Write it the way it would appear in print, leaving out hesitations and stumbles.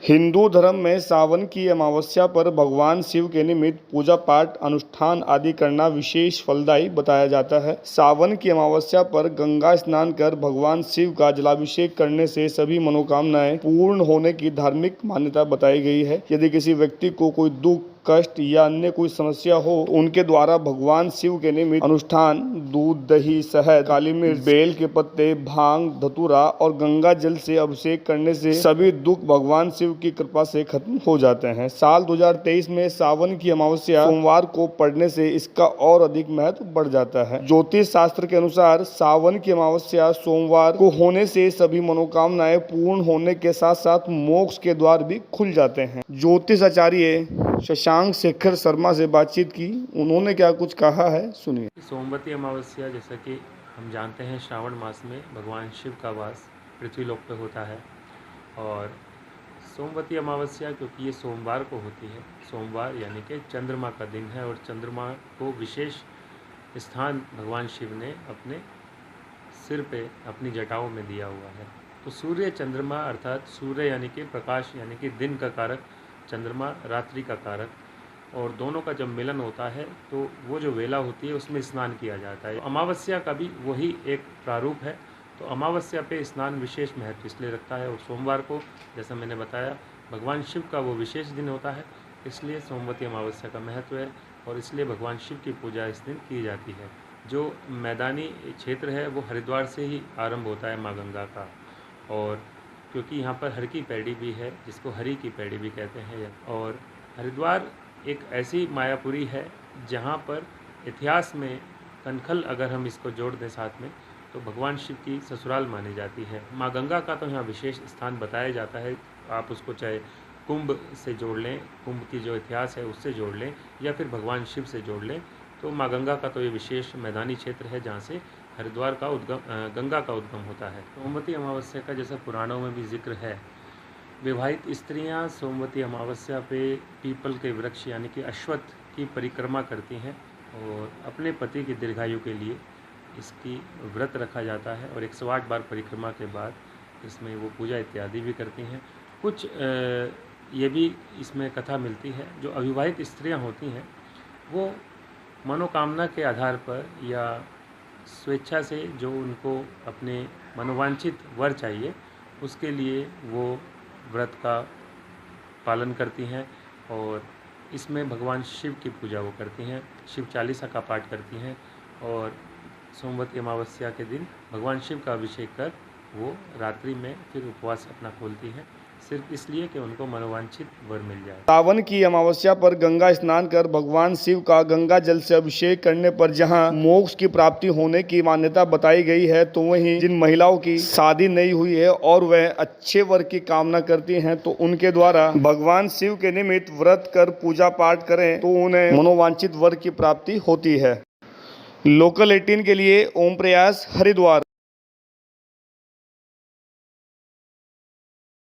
हिंदू धर्म में सावन की अमावस्या पर भगवान शिव के निमित्त पूजा पाठ अनुष्ठान आदि करना विशेष फलदायी बताया जाता है। सावन की अमावस्या पर गंगा स्नान कर भगवान शिव का जलाभिषेक करने से सभी मनोकामनाएं पूर्ण होने की धार्मिक मान्यता बताई गई है। यदि किसी व्यक्ति को कोई दुख, कष्ट या अन्य कोई समस्या हो तो उनके द्वारा भगवान शिव के निमित्त अनुष्ठान दूध, दही, शहद, काली मिर्च, बेल के पत्ते, भांग, धतूरा और गंगा जल से अभिषेक करने से सभी दुख भगवान शिव की कृपा से खत्म हो जाते हैं। साल 2023 में सावन की अमावस्या सोमवार को पड़ने से इसका और अधिक महत्व बढ़ जाता है। ज्योतिष शास्त्र के अनुसार सावन की अमावस्या सोमवार को होने से सभी मनोकामनाएं पूर्ण होने के साथ साथ मोक्ष के द्वार भी खुल जाते हैं। ज्योतिष आचार्य शशांक शेखर शर्मा से बातचीत की, उन्होंने क्या कुछ कहा है, सुनिए। सोमवती अमावस्या, जैसा कि हम जानते हैं, श्रावण मास में भगवान शिव का वास पृथ्वी लोक पे होता है। और सोमवती अमावस्या क्योंकि ये सोमवार को होती है, सोमवार यानी कि चंद्रमा का दिन है, और चंद्रमा को विशेष स्थान भगवान शिव ने अपने सिर पे, अपनी जटाओं में दिया हुआ है। तो सूर्य चंद्रमा अर्थात सूर्य यानी कि प्रकाश यानी कि दिन का कारक, चंद्रमा रात्रि का कारक, और दोनों का जब मिलन होता है तो वो जो वेला होती है उसमें स्नान किया जाता है। अमावस्या का भी वही एक प्रारूप है। तो अमावस्या पे स्नान विशेष महत्व इसलिए रखता है, और सोमवार को, जैसा मैंने बताया, भगवान शिव का वो विशेष दिन होता है, इसलिए सोमवती अमावस्या का महत्व है, और इसलिए भगवान शिव की पूजा इस दिन की जाती है। जो मैदानी क्षेत्र है वो हरिद्वार से ही आरंभ होता है माँ गंगा का, और क्योंकि यहाँ पर हर की पैड़ी भी है, जिसको हरि की पैड़ी भी कहते हैं। और हरिद्वार एक ऐसी मायापुरी है जहाँ पर इतिहास में कनखल, अगर हम इसको जोड़ दें साथ में, तो भगवान शिव की ससुराल मानी जाती है। माँ गंगा का तो यहाँ विशेष स्थान बताया जाता है। आप उसको चाहे कुंभ से जोड़ लें, कुंभ की जो इतिहास है उससे जोड़ लें, या फिर भगवान शिव से जोड़ लें, तो माँ गंगा का तो ये विशेष मैदानी क्षेत्र है जहाँ से हरिद्वार का गंगा का उद्गम होता है। सोमवती अमावस्या का जैसा पुराणों में भी जिक्र है, विवाहित स्त्रियां सोमवती अमावस्या पे पीपल के वृक्ष यानी कि अश्वत्थ की परिक्रमा करती हैं, और अपने पति की दीर्घायु के लिए इसकी व्रत रखा जाता है, और 108 बार परिक्रमा के बाद इसमें वो पूजा इत्यादि भी करती हैं। कुछ ये भी इसमें कथा मिलती है, जो अविवाहित स्त्रियां होती हैं वो मनोकामना के आधार पर या स्वेच्छा से जो उनको अपने मनोवांछित वर चाहिए उसके लिए वो व्रत का पालन करती हैं, और इसमें भगवान शिव की पूजा वो करती हैं, शिव चालीसा का पाठ करती हैं, और सोमवती अमावस्या के दिन भगवान शिव का अभिषेक कर वो रात्रि में फिर उपवास अपना खोलती हैं, सिर्फ इसलिए कि उनको मनोवांछित वर मिल जाए। सावन की अमावस्या पर गंगा स्नान कर भगवान शिव का गंगा जल से अभिषेक करने पर जहां मोक्ष की प्राप्ति होने की मान्यता बताई गई है, तो वहीं जिन महिलाओं की शादी नहीं हुई है और वह अच्छे वर की कामना करती हैं, तो उनके द्वारा भगवान शिव के निमित्त व्रत कर पूजा पाठ करें तो उन्हें मनोवांछित वर की प्राप्ति होती है। लोकल 18 के लिए ओम प्रयास, हरिद्वार।